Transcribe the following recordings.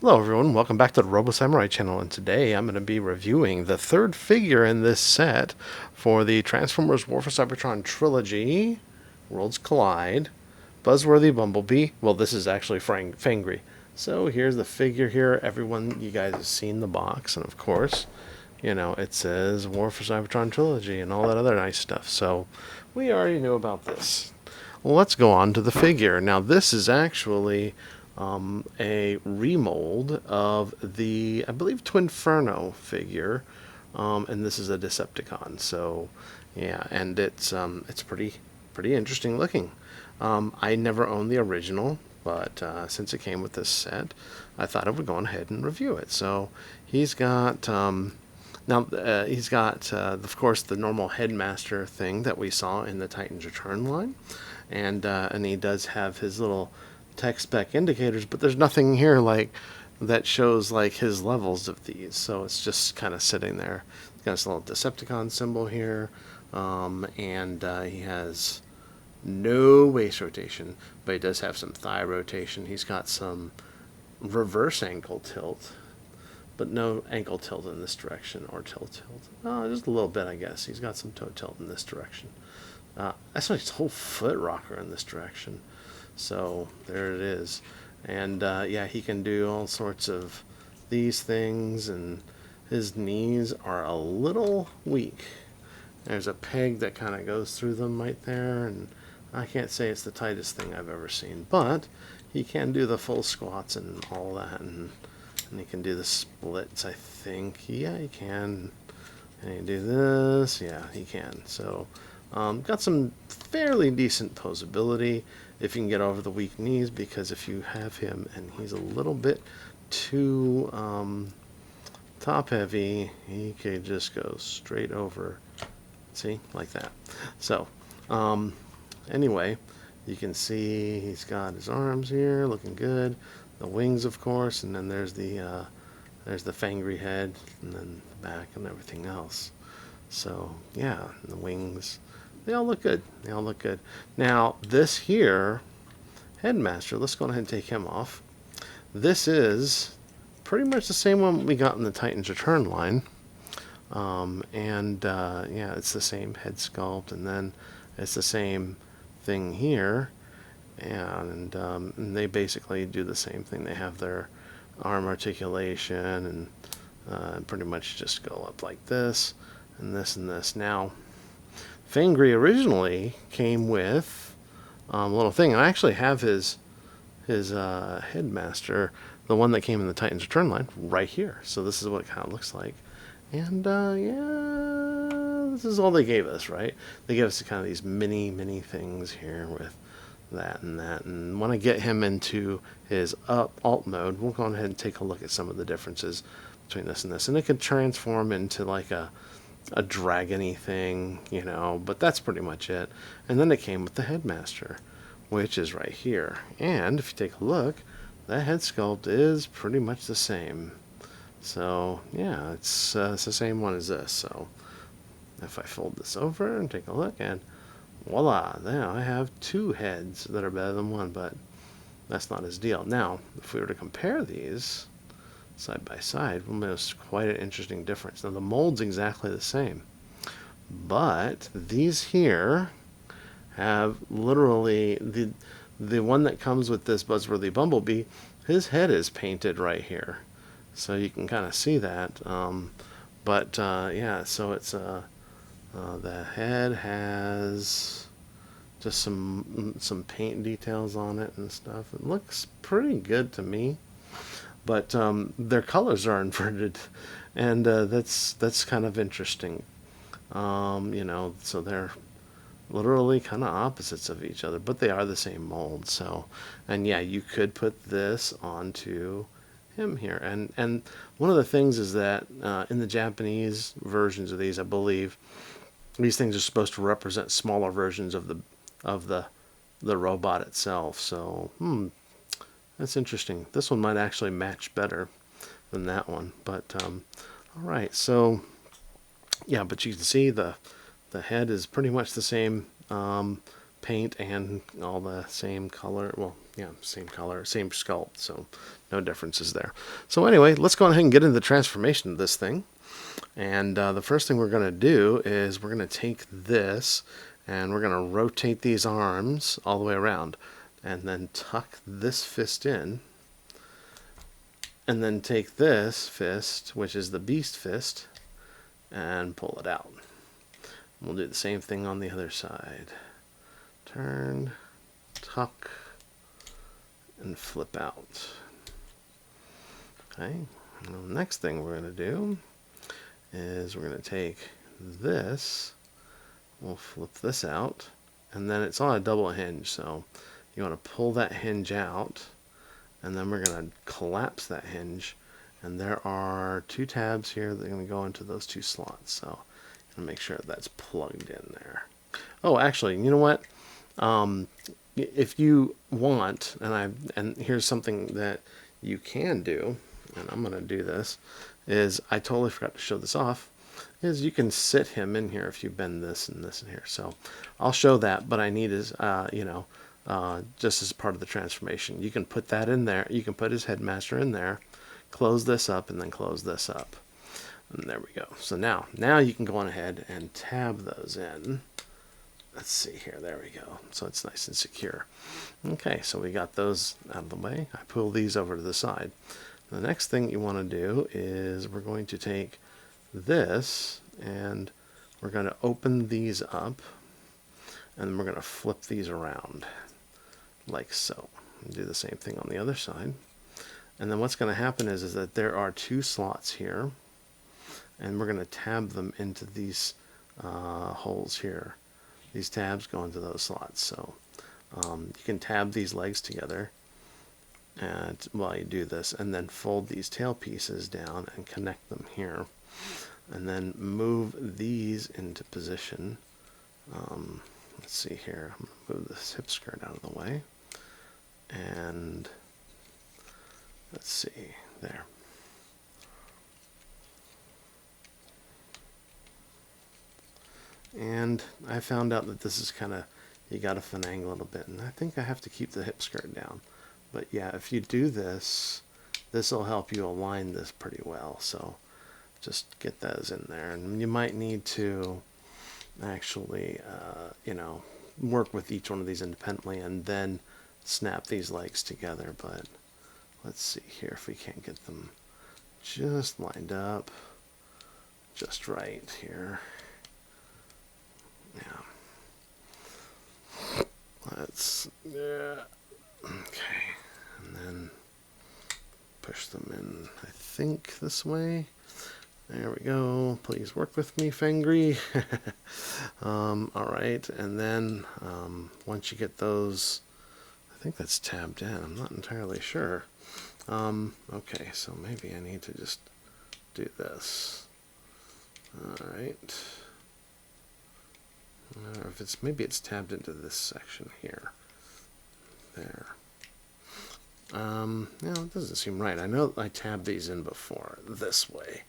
Hello everyone, welcome back to the Robo Samurai channel, and today I'm going to be reviewing the third figure in this set for the Transformers War for Cybertron trilogy, Worlds Collide, Buzzworthy Bumblebee. Well, this is actually Fangry. So here's the figure here. Everyone, you guys have seen the box, and of course, it says War for Cybertron trilogy and all that other nice stuff. So we already knew about this. Well, let's go on to the figure. Now, this is actually a remold of the, I believe, Twinferno figure, and this is a Decepticon. So, yeah, and it's pretty interesting looking. I never owned the original, but since it came with this set, I thought I would go ahead and review it. So he's got he's got, of course, the normal headmaster thing that we saw in the Titans Return line, and he does have his little tech spec indicators, but there's nothing here like that shows like his levels of these. So it's just kind of sitting there. He's got this little Decepticon symbol here, and he has no waist rotation, but he does have some thigh rotation. He's got some reverse ankle tilt, but no ankle tilt in this direction or toe tilt. Oh, just a little bit, I guess. He's got some toe tilt in this direction. That's like his whole foot rocker in this direction. So there it is. And yeah, he can do all sorts of these things, and his knees are a little weak. There's a peg that kind of goes through them right there, and I can't say it's the tightest thing I've ever seen, but he can do the full squats and all that, and he can do the splits, I think. Yeah, he can. And he can do this. Yeah, he can. So, got some fairly decent posability if you can get over the weak knees, because if you have him and he's a little bit too top heavy, he could just go straight over. See, like that. So, anyway, you can see he's got his arms here looking good, the wings, of course, and then there's the Fangry head, and then the back and everything else. So yeah, the wings, they all look good. They all look good. Now this here, Headmaster, let's go ahead and take him off. This is pretty much the same one we got in the Titans Return line. Yeah, it's the same head sculpt, and then it's the same thing here, and they basically do the same thing. They have their arm articulation, and pretty much just go up like this, and this, and this. Now, Fangry originally came with a little thing, and I actually have his headmaster, the one that came in the Titans Return line, right here. So this is what it kind of looks like. And yeah, this is all they gave us, right? They gave us kind of these mini things here with that and that. And when I get him into his alt mode, we'll go ahead and take a look at some of the differences between this and this. And it could transform into like a dragony thing, but that's pretty much it. And then it came with the headmaster, which is right here. And if you take a look, that head sculpt is pretty much the same. So yeah, it's the same one as this. So if I fold this over and take a look, and voila, now I have two heads that are better than one, but that's not his deal. Now, if we were to compare these side by side, we'll notice quite an interesting difference. Now the mold's exactly the same, but these here have literally the one that comes with this Buzzworthy Bumblebee, his head is painted right here. So you can kind of see that. Yeah, so it's the head has just some paint details on it and stuff. It looks pretty good to me, but their colors are inverted, and that's kind of interesting. So they're literally kind of opposites of each other, but they are the same mold. So, and yeah, you could put this onto him here, and one of the things is that in the Japanese versions of these, I believe these things are supposed to represent smaller versions of the robot itself. So that's interesting. This one might actually match better than that one, but all right. So yeah, but you can see the head is pretty much the same paint and all the same color. Well, yeah, same color, same sculpt, so no differences there. So anyway, let's go ahead and get into the transformation of this thing. And the first thing we're going to do is we're going to take this and we're going to rotate these arms all the way around and then tuck this fist in, and then take this fist, which is the beast fist, and pull it out. We'll do the same thing on the other side. Turn, tuck, and flip out. Okay, and the next thing we're going to do is we're going to take this, we'll flip this out, and then it's on a double hinge, so you want to pull that hinge out, and then we're going to collapse that hinge, and there are 2 tabs here that are going to go into those 2 slots, so make sure that's plugged in there. Oh, actually, you know what? If you want, and here's something that you can do, and I'm going to do this, is I totally forgot to show this off, is you can sit him in here if you bend this and this in here. So I'll show that, but I need his, just as part of the transformation. You can put that in there. You can put his headmaster in there, close this up, and then close this up. And there we go. So now you can go on ahead and tab those in. Let's see here. There we go. So it's nice and secure. Okay, so we got those out of the way. I pull these over to the side. The next thing you want to do is we're going to take this and we're going to open these up, and then we're going to flip these around like so. And do the same thing on the other side. And then what's going to happen is that there are 2 slots here, and we're going to tab them into these holes here. These tabs go into those slots, so you can tab these legs together and while you do this, and then fold these tail pieces down and connect them here, and then move these into position. Let's see here. I'm going to move this hip skirt out of the way, and let's see there. And I found out that this is kind of, you got to finagle a little bit, and I think I have to keep the hip skirt down. But yeah, if you do this, this will help you align this pretty well. So just get those in there, and you might need to actually, work with each one of these independently and then snap these legs together. But let's see here if we can't get them just lined up just right here. Yeah. Okay. And then push them in, I think, this way. There we go. Please work with me, Fangry. Alright, and then once you get those, I think that's tabbed in. I'm not entirely sure. Okay, so maybe I need to just do this. Alright. Or if it's, maybe it's tabbed into this section here. There. No, it doesn't seem right. I know I tabbed these in before this way,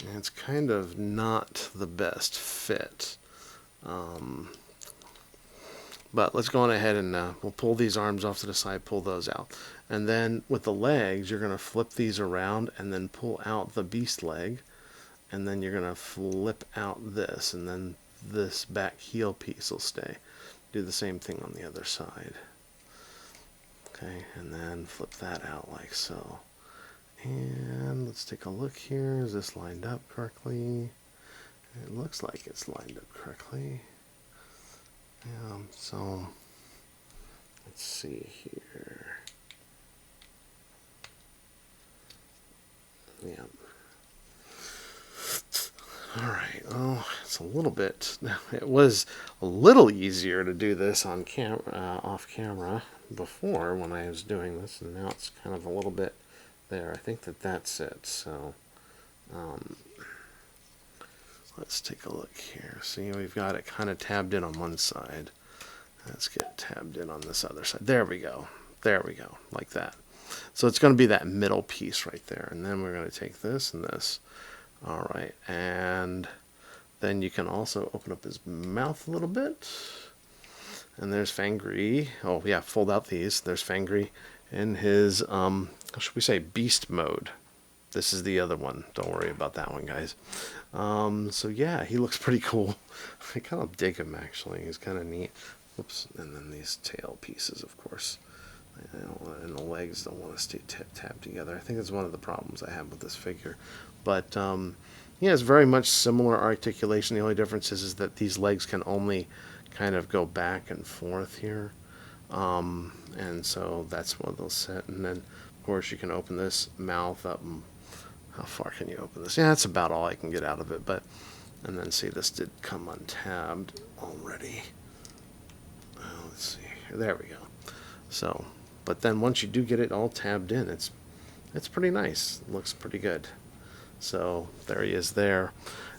and it's kind of not the best fit. But let's go on ahead and we'll pull these arms off to the side, pull those out. And then with the legs, you're going to flip these around and then pull out the beast leg. And then you're going to flip out this, and then this back heel piece will stay. Do the same thing on the other side. Okay, and then flip that out like so. And let's take a look here. Is this lined up correctly? It looks like it's lined up correctly. Yeah, so let's see here. Yeah. Alright, oh, it's a little bit, it was a little easier to do this on off camera before when I was doing this, and now it's kind of a little bit there. I think that's it, so let's take a look here. See, we've got it kind of tabbed in on one side. Let's get it tabbed in on this other side. There we go, like that. So it's going to be that middle piece right there, and then we're going to take this and this. Alright, and then you can also open up his mouth a little bit, And there's Fangry. Oh yeah, fold out these. There's Fangry in his, how should we say, beast mode. This is the other one. Don't worry about that one, guys. So yeah, he looks pretty cool. I kind of dig him, actually. He's kind of neat. Oops. And then these tail pieces, of course. And the legs don't want to stay tabbed together. I think that's one of the problems I have with this figure. But yeah, it's very much similar articulation. The only difference is that these legs can only kind of go back and forth here. And so that's what they'll set. And then, of course, you can open this mouth up. And how far can you open this? Yeah, that's about all I can get out of it. But and then see, this did come untabbed already. Let's see. There we go. So, but then once you do get it all tabbed in, it's pretty nice. It looks pretty good. So there he is there.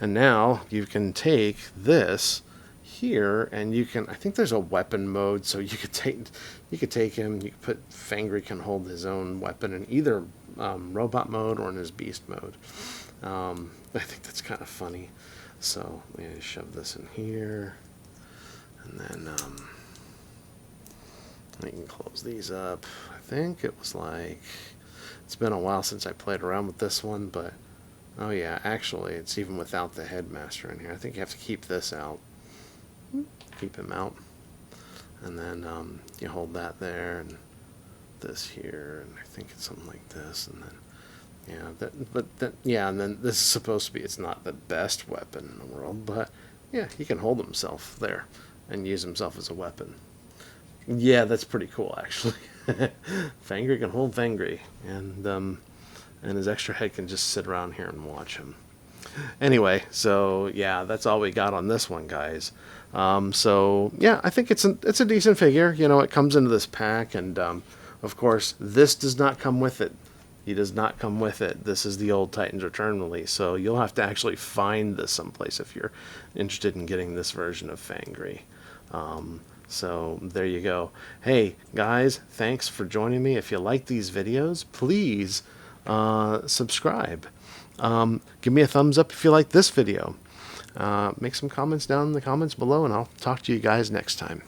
And now you can take this here, and you can, I think there's a weapon mode, so you could take him, you could put Fangry can hold his own weapon in either robot mode or in his beast mode. I think that's kind of funny. So I'm going to shove this in here, and then we can close these up. I think it was like, it's been a while since I played around with this one, but oh yeah, actually it's even without the headmaster in here. I think you have to keep this out. Keep him out. And then you hold that there, and this here, and I think it's something like this, and then yeah, and then this is supposed to be, it's not the best weapon in the world, but yeah, he can hold himself there and use himself as a weapon. Yeah, that's pretty cool, actually. Fangry can hold Fangry, and his extra head can just sit around here and watch him. Anyway, so yeah, that's all we got on this one, guys. So yeah, I think it's a decent figure. You know, it comes into this pack, and of course, this does not come with it. He does not come with it. This is the old Titans Return release, so you'll have to actually find this someplace if you're interested in getting this version of Fangry. So there you go. Hey guys, thanks for joining me. If you like these videos, please subscribe. Give me a thumbs up if you like this video. Make some comments down in the comments below, and I'll talk to you guys next time.